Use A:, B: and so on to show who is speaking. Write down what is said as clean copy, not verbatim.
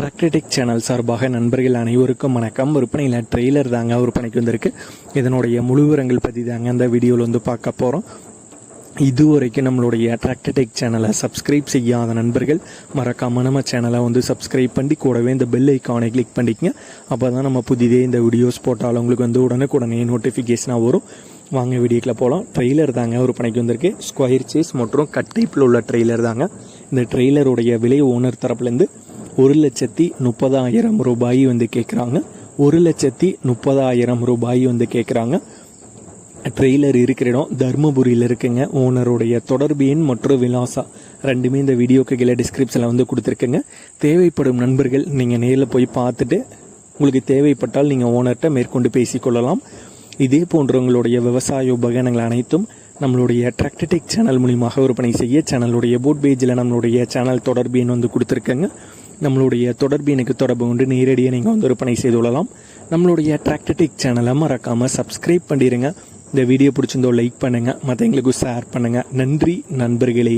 A: Tractor Tech channel சார்பாக நண்பர்கள் அனைவருக்கும் வணக்கம். விற்பனையில் ட்ரெய்லர் தாங்க விற்பனைக்கு வந்திருக்கு. இதனுடைய முழு விவரங்கள் பற்றி தாங்க அந்த வீடியோவில் வந்து பார்க்க போகிறோம். இதுவரைக்கும் நம்மளுடைய டிராக்டர்டெக் சேனலை சப்ஸ்கிரைப் செய்யாத நண்பர்கள் மறக்காமல் நம்ம சேனலை வந்து சப்ஸ்கிரைப் பண்ணி கூடவே இந்த பெல் ஐக்கானை கிளிக் பண்ணிக்கங்க. அப்போ தான் நம்ம புதிதே இந்த வீடியோஸ் போட்டாலும் உங்களுக்கு வந்து உடனே நோட்டிஃபிகேஷனாக வரும். வாங்க வீடியோக்கில் போகலாம். ட்ரெய்லர் தாங்க விற்பனைக்கு வந்திருக்கு. ஸ்கொயர் சேஸ் மற்றும் கட் டைப்பில் உள்ள ட்ரெய்லர் தாங்க. இந்த ட்ரெய்லருடைய விலை ஓனர் தரப்புலேருந்து 1,30,000 ரூபாய் வந்து கேட்குறாங்க. 1,30,000 ரூபாய் வந்து கேட்குறாங்க. ட்ரெய்லர் இருக்கிற இடம் தர்மபுரியில் இருக்குங்க. ஓனருடைய தொடர்பு எண் மற்றும் விலாசா ரெண்டுமே இந்த வீடியோக்கு கீழே டிஸ்கிரிப்ஷனில் வந்து கொடுத்துருக்குங்க. தேவைப்படும் நண்பர்கள் நீங்கள் நேரில் போய் பார்த்துட்டு உங்களுக்கு தேவைப்பட்டால் நீங்கள் ஓனர்கிட்ட மேற்கொண்டு பேசிக்கொள்ளலாம். இதே போன்ற உங்களுடைய விவசாய உபகரணங்கள் அனைத்தும் நம்மளுடைய டிராக்டர்டெக் சேனல் மூலியமாக விற்பனை செய்ய சேனலுடைய போட் பேஜில் நம்மளுடைய சேனல் தொடர்பு எண் வந்து கொடுத்துருக்கேங்க. நம்மளுடைய தொடர்பு எனக்கு தொடர்பு கொண்டு நேரடியாக நீங்கள் வந்து விற்பனை செய்து கொள்ளலாம். நம்மளுடைய டிராக்டர்டெக் சேனலை மறக்காமல் சப்ஸ்கிரைப் பண்ணிடுங்க. இந்த வீடியோ பிடிச்சிருந்தோ லைக் பண்ணுங்கள், மற்றவங்களுக்கு ஷேர் பண்ணுங்கள். நன்றி நண்பர்களே.